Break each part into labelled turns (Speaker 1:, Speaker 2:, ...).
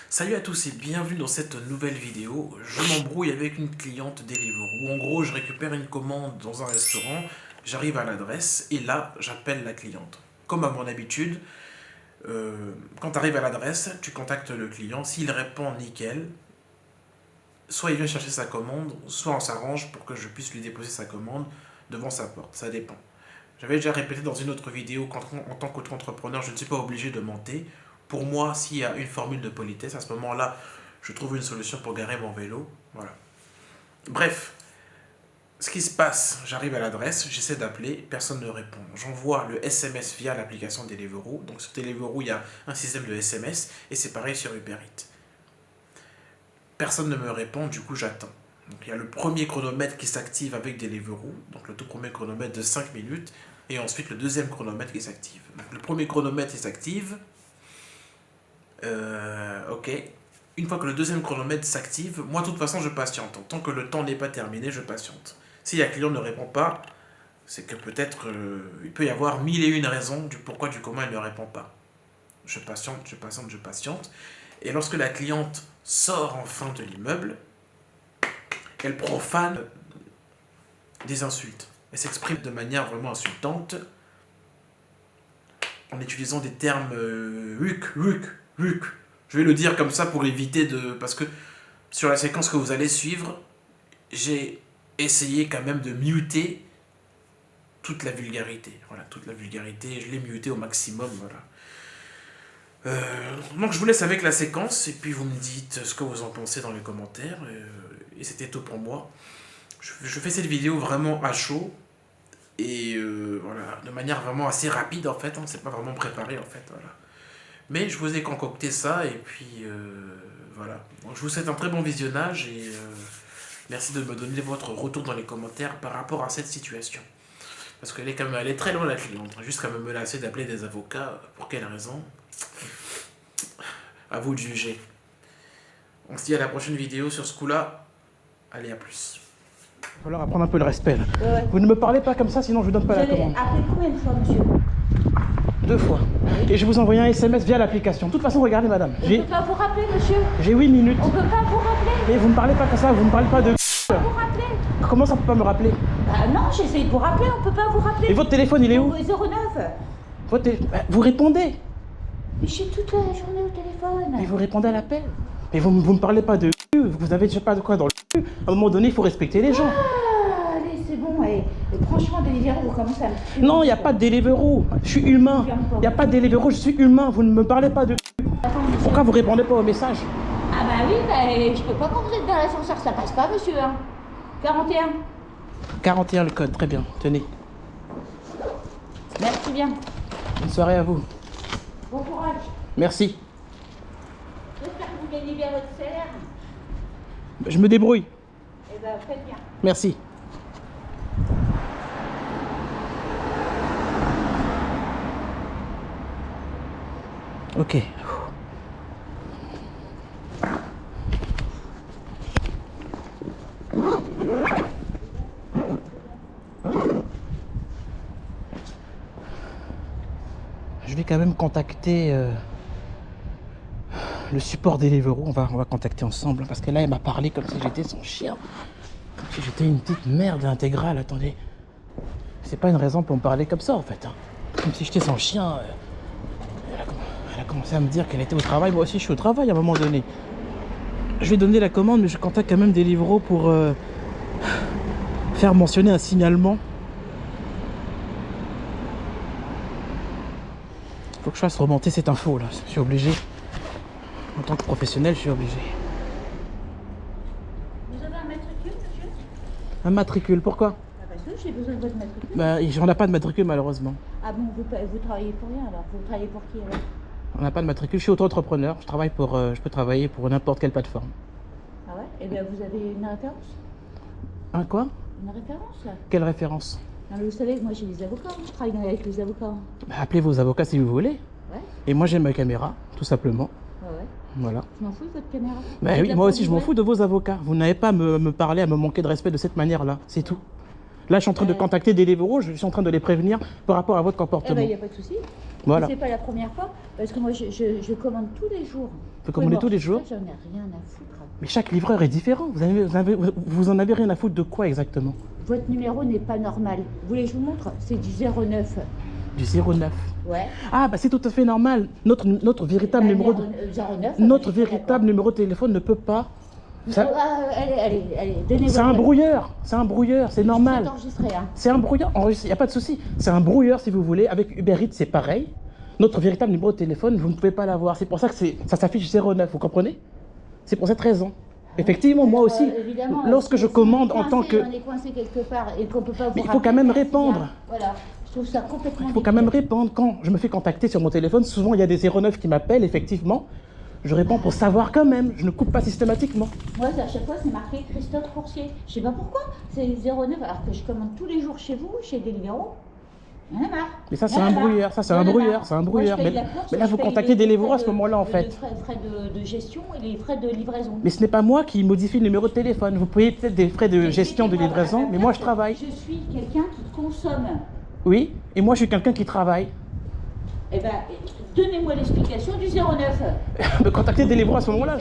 Speaker 1: Salut à tous et bienvenue dans cette nouvelle vidéo. Je m'embrouille avec une cliente Deliveroo. En gros, je récupère une commande dans un restaurant, j'arrive à l'adresse et là, j'appelle la cliente. Comme à mon habitude, quand tu arrives à l'adresse, tu contactes le client. S'il répond nickel, soit il vient chercher sa commande, soit on s'arrange pour que je puisse lui déposer sa commande devant sa porte. Ça dépend. J'avais déjà répété dans une autre vidéo qu'en tant qu'auto-entrepreneur, je ne suis pas obligé de monter. Pour moi, s'il y a une formule de politesse, à ce moment-là, je trouve une solution pour garer mon vélo. Voilà. Bref, ce qui se passe, j'arrive à l'adresse, j'essaie d'appeler, personne ne répond. J'envoie le SMS via l'application Deliveroo. Donc sur Deliveroo, il y a un système de SMS et c'est pareil sur Uber Eats. Personne ne me répond, du coup j'attends. Donc il y a le premier chronomètre qui s'active avec Deliveroo, donc le tout premier chronomètre de 5 minutes, et ensuite le deuxième chronomètre qui s'active. Donc le premier chronomètre il s'active. Ok. Une fois que le deuxième chronomètre s'active, moi de toute façon je patiente. Tant que le temps n'est pas terminé, je patiente. Si la cliente ne répond pas, c'est que peut-être il peut y avoir mille et une raisons du pourquoi, du comment elle ne répond pas. Je patiente, je patiente, je patiente. Et lorsque la cliente sort enfin de l'immeuble, elle profane des insultes. Elle s'exprime de manière vraiment insultante en utilisant des termes Je vais le dire comme ça pour éviter de... Parce que sur la séquence que vous allez suivre, j'ai essayé quand même de muter toute la vulgarité. Voilà, toute la vulgarité, je l'ai muté au maximum, voilà. Donc je vous laisse avec la séquence et puis vous me dites ce que vous en pensez dans les commentaires. Et c'était tout pour moi. Je fais cette vidéo vraiment à chaud et voilà, de manière vraiment assez rapide en fait. Hein, c'est pas vraiment préparé en fait, voilà. Mais je vous ai concocté ça et puis voilà. Donc, je vous souhaite un très bon visionnage et merci de me donner votre retour dans les commentaires par rapport à cette situation. Parce qu'elle est quand même, elle est très loin la cliente, jusqu'à me menacer d'appeler des avocats. Pour quelle raison? À vous de juger. On se dit à la prochaine vidéo sur ce coup-là. Allez, à plus. Il va falloir apprendre un peu le respect là.
Speaker 2: Ouais.
Speaker 1: Vous ne me parlez pas comme ça, sinon je vous donne pas la commande.
Speaker 2: Vous avez appelé combien de fois, monsieur?
Speaker 1: 2 fois. Et je vous envoie un SMS via l'application. De toute façon, regardez madame.
Speaker 2: On ne peut pas vous rappeler, monsieur.
Speaker 1: J'ai 8 minutes.
Speaker 2: On ne peut pas vous rappeler.
Speaker 1: Et vous ne parlez pas comme ça, vous ne parlez pas de...
Speaker 2: Vous rappeler.
Speaker 1: Comment ça, on peut pas me rappeler?
Speaker 2: Bah non, j'essaye de vous rappeler, on ne peut pas vous rappeler.
Speaker 1: Et votre téléphone, il est où?
Speaker 2: 09.
Speaker 1: Vous répondez.
Speaker 2: Mais je suis toute la journée au téléphone.
Speaker 1: Et vous répondez à l'appel. Et vous me parlez pas de... Vous avez je sais pas de quoi dans le... À un moment donné, il faut respecter les gens.
Speaker 2: Ah, allez, c'est bon. Et franchement, Deliveroo, vous commencez à me...
Speaker 1: Non, il n'y a pas de Deliveroo. Je suis humain. Il n'y a pas de Deliveroo, je suis humain. Vous ne me parlez pas de... Pourquoi vous répondez pas au message?
Speaker 2: Ah bah oui, bah, je peux pas quand vous êtes dans l'ascenseur, ça passe pas, monsieur. Hein. 41.
Speaker 1: 41 le code, très bien. Tenez.
Speaker 2: Merci bien.
Speaker 1: Bonne soirée à vous.
Speaker 2: Bon courage.
Speaker 1: Merci.
Speaker 2: J'espère que vous gagnez bien votre salaire.
Speaker 1: Je me débrouille.
Speaker 2: Eh ben, faites bien.
Speaker 1: Merci. Ok. Je vais quand même contacter le support Deliveroo. On va contacter ensemble parce que là, elle m'a parlé comme si j'étais son chien. Comme si j'étais une petite merde intégrale. Attendez. C'est pas une raison pour me parler comme ça en fait. Hein. Comme si j'étais son chien. Elle a commencé à me dire qu'elle était au travail. Moi aussi, je suis au travail à un moment donné. Je vais donner la commande, mais je contacte quand même Deliveroo pour faire mentionner un signalement. Faut que je fasse remonter cette info là. Je suis obligé. En tant que professionnel, je suis obligé.
Speaker 2: Vous avez un matricule, monsieur?
Speaker 1: Un matricule, pourquoi?
Speaker 2: Ah, parce que j'ai besoin de votre matricule.
Speaker 1: Bah, j'en ai pas de matricule malheureusement.
Speaker 2: Ah bon, vous travaillez pour rien alors? Vous travaillez pour qui alors?
Speaker 1: On n'a pas de matricule, je suis auto-entrepreneur. Je travaille pour, je peux travailler pour n'importe quelle plateforme.
Speaker 2: Ah ouais? Eh bien, vous avez une référence?
Speaker 1: Un quoi?
Speaker 2: Une référence là?
Speaker 1: Quelle référence?
Speaker 2: Non, mais vous savez que moi j'ai des avocats, je travaille avec les avocats.
Speaker 1: Bah, appelez vos avocats si vous voulez.
Speaker 2: Ouais.
Speaker 3: Et moi j'ai ma caméra, tout simplement.
Speaker 2: Ouais.
Speaker 3: Voilà.
Speaker 2: Je m'en fous de votre caméra.
Speaker 3: Bah oui, moi aussi je m'en fous de vos avocats. Vous n'avez pas à me parler, à me manquer de respect de cette manière-là, c'est tout. Là je suis en train de contacter Deliveroo, je suis en train de les prévenir par rapport à votre comportement.
Speaker 2: Il n'y a pas de souci.
Speaker 3: Voilà.
Speaker 2: C'est pas la première fois, parce que moi je commande tous les jours.
Speaker 3: Vous commandez tous les jours?
Speaker 2: J'en ai rien à foutre.
Speaker 3: Mais chaque livreur est différent. Vous en avez rien à foutre de quoi exactement?
Speaker 2: Votre numéro n'est pas normal. Vous voulez que je vous montre? C'est du 09.
Speaker 3: Du 09.
Speaker 2: Ouais.
Speaker 3: Ah bah c'est tout à fait normal. Notre véritable numéro de...
Speaker 2: 09.
Speaker 3: Notre véritable numéro de téléphone ne peut pas... Ça...
Speaker 2: Allez, donnez-moi.
Speaker 3: C'est un brouilleur, c'est normal.
Speaker 2: Hein.
Speaker 3: C'est un brouilleur, il n'y a pas de souci. C'est un brouilleur si vous voulez. Avec Uber Eats, c'est pareil. Notre véritable numéro de téléphone, vous ne pouvez pas l'avoir. C'est pour ça que ça s'affiche 09, vous comprenez? C'est pour cette raison. Effectivement, moi aussi, lorsque je commande en tant que...
Speaker 2: On est coincé quelque part et qu'on peut pas vous
Speaker 3: Mais il faut quand même répondre.
Speaker 2: Voilà, je trouve ça complètement...
Speaker 3: Il faut quand même répondre. Quand je me fais contacter sur mon téléphone, souvent il y a des 09 qui m'appellent, effectivement. Je réponds pour savoir quand même, je ne coupe pas systématiquement.
Speaker 2: Moi, à chaque fois, c'est marqué Christophe Coursier. Je sais pas pourquoi, c'est 09, alors que je commande tous les jours chez vous, chez Deliveroo. Il y en a marre.
Speaker 3: Mais ça, c'est un brouilleur, Mais là, vous contactez Deliveroo à ce moment-là, en fait.
Speaker 2: Les frais de gestion et les frais de livraison.
Speaker 3: Mais ce n'est pas moi qui modifie le numéro de téléphone. Vous payez peut-être des frais de gestion de livraison, mais moi, je travaille.
Speaker 2: Je suis quelqu'un qui consomme.
Speaker 3: Oui, et moi, je suis quelqu'un qui travaille.
Speaker 2: Eh bien, donnez-moi l'explication du 09.
Speaker 3: Me contactez Deliveroo à ce moment-là.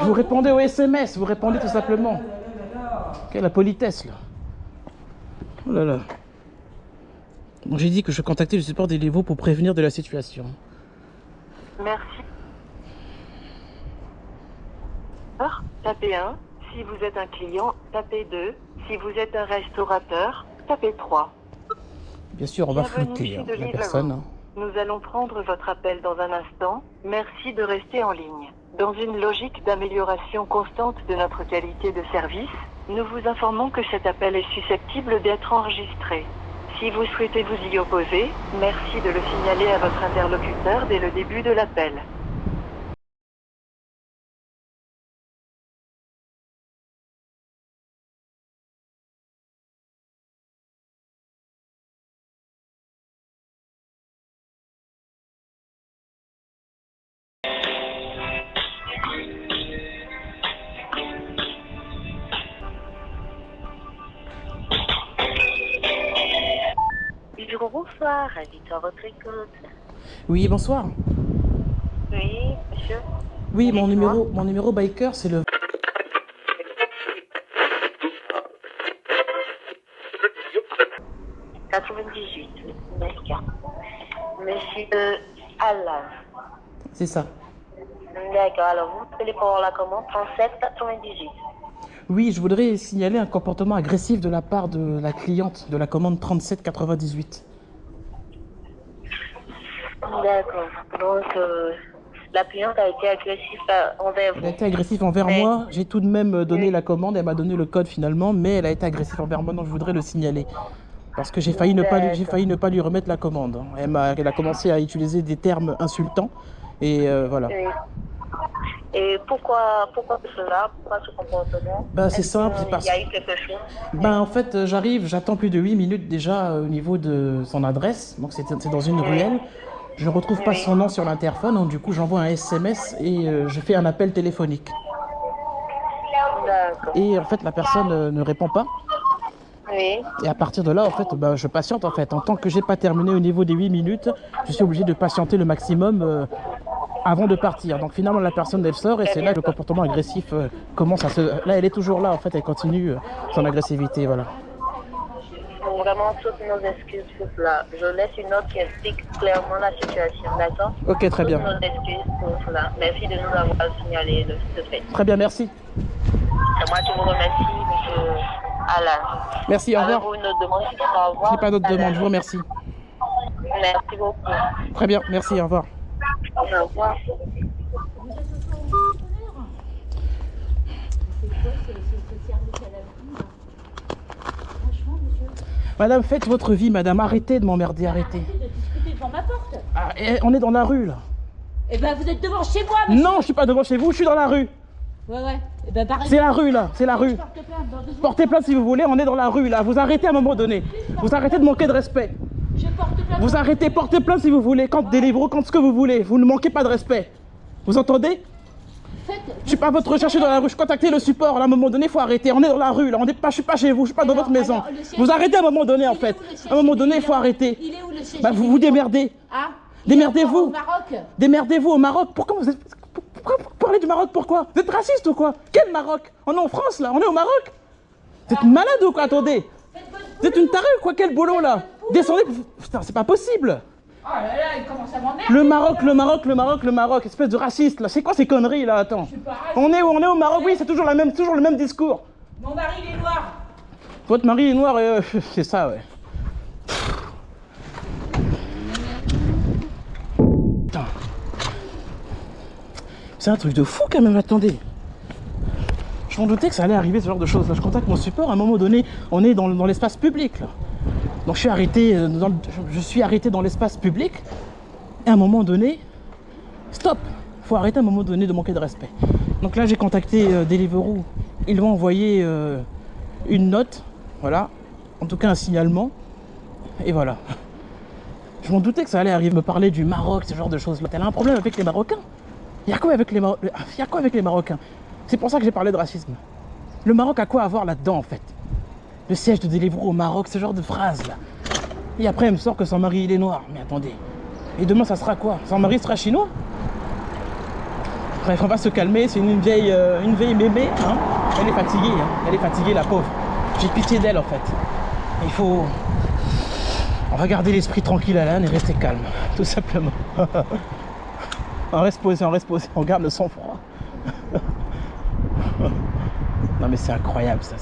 Speaker 3: Vous répondez au SMS, vous répondez tout simplement. Quelle la politesse, là. Oh là là. Bon, j'ai dit que je contactais le support Deliveroo pour prévenir de la situation.
Speaker 4: Merci. Tapez 1. Si vous êtes un client, tapez 2. Si vous êtes un restaurateur, tapez 3.
Speaker 3: Bien sûr, on va
Speaker 4: Bienvenue
Speaker 3: flouter
Speaker 4: chez
Speaker 3: la
Speaker 4: Deliveroo.
Speaker 3: personne. Hein.
Speaker 4: Nous allons prendre votre appel dans un instant. Merci de rester en ligne. Dans une logique d'amélioration constante de notre qualité de service, nous vous informons que cet appel est susceptible d'être enregistré. Si vous souhaitez vous y opposer, merci de le signaler à votre interlocuteur dès le début de l'appel. Bonsoir, invite à votre écoute.
Speaker 3: Oui, bonsoir.
Speaker 4: Oui, monsieur.
Speaker 3: Oui, mon numéro biker, c'est le...
Speaker 4: 98, d'accord. Monsieur Alain.
Speaker 3: C'est ça.
Speaker 4: D'accord, alors vous appelez pour la commande 37,98.
Speaker 3: Oui, je voudrais signaler un comportement agressif de la part de la cliente de la commande 37,98.
Speaker 4: D'accord, donc la cliente a été agressive envers vous.
Speaker 3: Elle a été agressive envers moi, j'ai tout de même donné la commande, elle m'a donné le code finalement, mais elle a été agressive envers moi, donc je voudrais le signaler. Parce que j'ai failli ne pas lui remettre la commande. Elle a commencé à utiliser des termes insultants, et voilà.
Speaker 4: Oui. Et pourquoi cela? Pourquoi ce comportement?
Speaker 3: C'est simple, c'est parce
Speaker 4: qu'il y a eu quelque chose.
Speaker 3: En fait, j'attends plus de 8 minutes déjà au niveau de son adresse, donc c'est dans une ruelle. Je ne retrouve pas son nom sur l'interphone, donc du coup j'envoie un SMS et je fais un appel téléphonique. Et en fait la personne ne répond pas.
Speaker 4: Oui.
Speaker 3: Et à partir de là, en fait, je patiente en fait. En tant que j'ai pas terminé au niveau des 8 minutes, je suis obligé de patienter le maximum avant de partir. Donc finalement la personne elle sort et c'est là que le comportement agressif commence à se... Là elle est toujours là en fait, elle continue son agressivité, voilà.
Speaker 4: Vraiment toutes nos excuses pour cela. Je laisse une note qui explique clairement la situation, d'accord?
Speaker 3: Ok, très bien.
Speaker 4: Toutes nos excuses pour cela. Merci de nous avoir signalé ce fait.
Speaker 3: Très bien, merci.
Speaker 4: C'est moi qui vous remercie, monsieur Alain.
Speaker 3: Merci, au revoir.
Speaker 4: Avez-vous une autre demande? Je
Speaker 3: n'ai pas d'autre demande, je vous remercie.
Speaker 4: Merci beaucoup.
Speaker 3: Très bien, merci, au revoir.
Speaker 4: Au revoir.
Speaker 2: Vous êtes au courant c'est quoi ce service à la vie? Franchement, monsieur.
Speaker 3: Madame, faites votre vie, madame. Arrêtez de m'emmerder, arrêtez.
Speaker 2: Arrêtez de discuter devant ma porte.
Speaker 3: Ah, on est dans la rue, là.
Speaker 2: Eh ben, vous êtes devant chez moi, monsieur.
Speaker 3: Non, je suis pas devant chez vous, je suis dans la rue.
Speaker 2: Ouais. Eh ben, pareil.
Speaker 3: C'est la rue, là, c'est la rue.
Speaker 2: Je porte plainte dans 2 secondes.
Speaker 3: Portez plainte si vous voulez, on est dans la rue, là. Vous arrêtez à un moment donné. Vous arrêtez de manquer de respect.
Speaker 2: Je porte plainte.
Speaker 3: Vous arrêtez, portez plainte si vous voulez, quand Deliveroo, quand ce que vous voulez. Vous ne manquez pas de respect. Vous entendez?
Speaker 2: Faites.
Speaker 3: Je suis pas votre recherché dans la rue, je contactais le support, là, à un moment donné, il faut arrêter. On est dans la rue, là, on n'est pas, je suis pas chez vous, je suis pas dans votre maison.
Speaker 2: Alors, le siège-
Speaker 3: Vous arrêtez à un moment donné, en
Speaker 2: Il est
Speaker 3: fait.
Speaker 2: où, le siège
Speaker 3: À un moment donné, il
Speaker 2: de
Speaker 3: faut arrêter.
Speaker 2: Il est où le siège
Speaker 3: Bah,
Speaker 2: de
Speaker 3: vous vous
Speaker 2: Deliveroo?
Speaker 3: démerdez.
Speaker 2: Ah,
Speaker 3: Démerdez-vous.
Speaker 2: Au Maroc.
Speaker 3: Démerdez-vous au Maroc. Pourquoi vous êtes... Pourquoi vous parlez du Maroc? Pourquoi? Vous êtes raciste ou quoi? Quel Maroc? On est en France, là, on est au Maroc. Vous êtes malade ou quoi? Attendez.
Speaker 2: Faites votre
Speaker 3: Vous êtes une tarée ou quoi? Quel boulot, là? Descendez. Putain, c'est pas possible.
Speaker 2: Oh là là, il commence à m'emmerder.
Speaker 3: Le Maroc, espèce de raciste là. C'est quoi ces conneries là? Attends.
Speaker 2: suis pas raciste.
Speaker 3: On est au Maroc, oui, c'est toujours le même discours.
Speaker 2: Mon mari, il est noir.
Speaker 3: Votre mari est noir et c'est ça, ouais. Putain. C'est un truc de fou quand même, attendez. Je m'en doutais que ça allait arriver ce genre de choses là. Je contacte mon support, à un moment donné, on est dans l'espace public là. Donc je suis arrêté dans l'espace public et à un moment donné, stop, faut arrêter à un moment donné de manquer de respect. Donc là j'ai contacté Deliveroo, ils m'ont envoyé une note, voilà, en tout cas un signalement, et voilà. Je m'en doutais que ça allait arriver, me parler du Maroc, ce genre de choses là. Elle a un problème avec les Marocains. Il y a quoi avec les Marocains? C'est pour ça que j'ai parlé de racisme. Le Maroc a quoi à voir là-dedans en fait? Le siège de Deliveroo au Maroc, ce genre de phrase là. Et après elle me sort que son mari il est noir. Mais attendez. Et demain ça sera quoi? Son mari sera chinois? Bref, on va se calmer, c'est une vieille mémé, hein. Elle est fatiguée la pauvre. J'ai pitié d'elle en fait. Il faut... On va garder l'esprit tranquille à l'âne et rester calme, tout simplement. On reste posé, on garde le sang-froid. Non mais c'est incroyable ça.